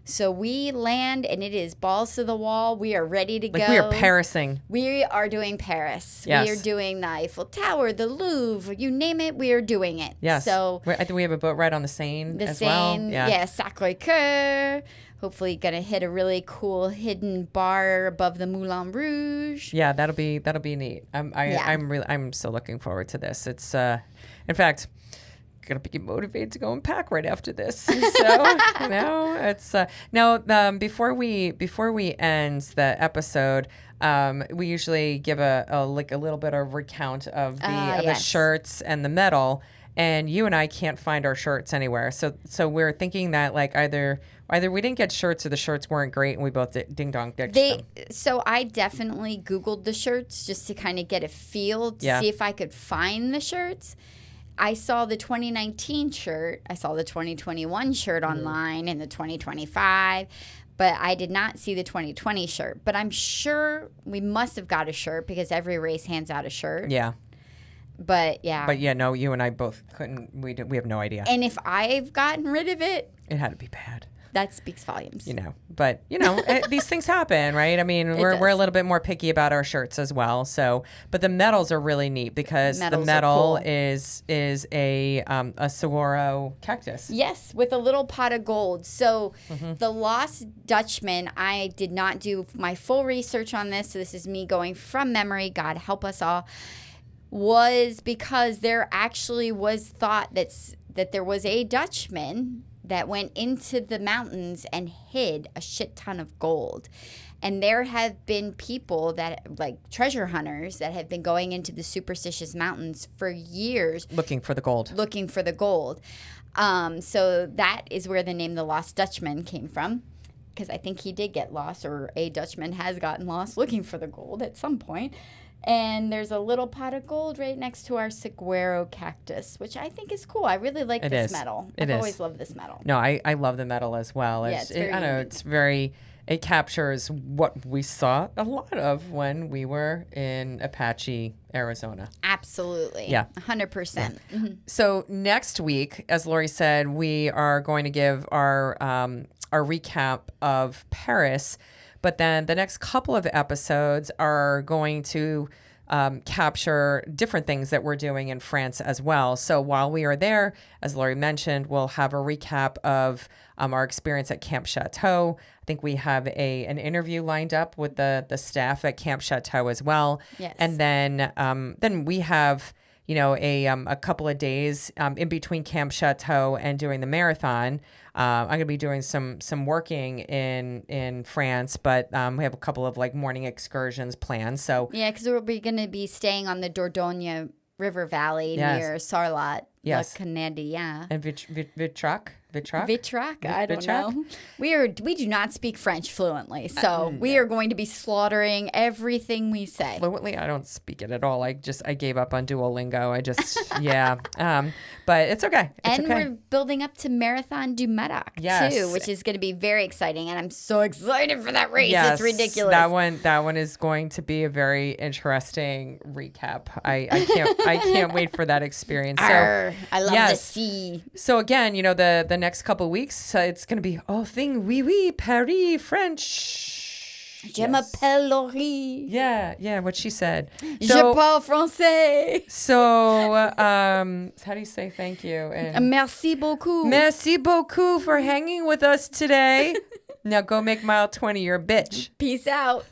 [SPEAKER 1] So we land, and it is balls to the wall. We are ready to go.
[SPEAKER 2] We are Parising.
[SPEAKER 1] We are doing Paris.
[SPEAKER 2] Yes.
[SPEAKER 1] We are doing the Eiffel Tower, the Louvre, you name it, we are doing it.
[SPEAKER 2] Yes.
[SPEAKER 1] So
[SPEAKER 2] I think we have a boat ride on the Seine as well.
[SPEAKER 1] Yeah, Sacré-Cœur. Hopefully going to hit a really cool hidden bar above the Moulin Rouge.
[SPEAKER 2] Yeah, that'll be neat. I'm so looking forward to this. It's in fact, gonna be motivated to go and pack right after this. So it's now before we end the episode, we usually give a little bit of recount of the shirts and the medal. And you and I can't find our shirts anywhere. So we're thinking that like either we didn't get shirts or the shirts weren't great and we both ding dong ditched them.
[SPEAKER 1] So I definitely Googled the shirts just to kind of get a feel to see if I could find the shirts. I saw the 2019 shirt. I saw the 2021 shirt online and the 2025. But I did not see the 2020 shirt. But I'm sure we must have got a shirt because every race hands out a shirt.
[SPEAKER 2] Yeah.
[SPEAKER 1] But
[SPEAKER 2] no, you and I both couldn't. We have no idea.
[SPEAKER 1] And if I've gotten rid of it,
[SPEAKER 2] it had to be bad.
[SPEAKER 1] That speaks volumes.
[SPEAKER 2] But these things happen, right? I mean, we're a little bit more picky about our shirts as well. So, but the medals are really neat because the medal is a saguaro cactus.
[SPEAKER 1] Yes, with a little pot of gold. So the Lost Dutchman, I did not do my full research on this. So this is me going from memory. God help us all. Was because there actually was thought that there was a Dutchman that went into the mountains and hid a shit ton of gold. And there have been people that, like treasure hunters, that have been going into the Superstitious Mountains for years.
[SPEAKER 2] Looking for the gold.
[SPEAKER 1] So that is where the name The Lost Dutchman came from. Because I think he did get lost, or a Dutchman has gotten lost looking for the gold at some point. And there's a little pot of gold right next to our saguaro cactus, which I think is cool. I really like this medal. I've always loved this medal.
[SPEAKER 2] No, I love the medal as well. It captures what we saw a lot of when we were in Apache, Arizona.
[SPEAKER 1] Absolutely.
[SPEAKER 2] Yeah.
[SPEAKER 1] 100%. Yeah. Mm-hmm.
[SPEAKER 2] So next week, as Lori said, we are going to give our recap of Paris. But then the next couple of episodes are going to capture different things that we're doing in France as well. So while we are there, as Lori mentioned, we'll have a recap of our experience at Camp Chateau. I think we have an interview lined up with the staff at Camp Chateau as well.
[SPEAKER 1] Yes.
[SPEAKER 2] And then we have a couple of days in between Camp Chateau and doing the marathon. I'm going to be doing some working in France, but we have a couple of like morning excursions planned. So
[SPEAKER 1] yeah, because we're going to be staying on the Dordogne River Valley near Sarlat, La Canadien.
[SPEAKER 2] And Vitrac.
[SPEAKER 1] I don't know. We do not speak French fluently, so we are going to be slaughtering everything we say.
[SPEAKER 2] Fluently, I don't speak it at all. I gave up on Duolingo. But it's okay.
[SPEAKER 1] We're building up to Marathon du Marac too, which is going to be very exciting, and I'm so excited for that race. Yes, it's ridiculous.
[SPEAKER 2] That one is going to be a very interesting recap. I can't wait for that experience.
[SPEAKER 1] I love the sea.
[SPEAKER 2] So again, the next couple of weeks, it's going to be oui, Paris, French.
[SPEAKER 1] Je m'appelle Lorri.
[SPEAKER 2] Yeah, what she said.
[SPEAKER 1] Je parle français.
[SPEAKER 2] So, how do you say thank you?
[SPEAKER 1] Merci beaucoup.
[SPEAKER 2] Merci beaucoup for hanging with us today. Now go make mile 20 your bitch.
[SPEAKER 1] Peace out.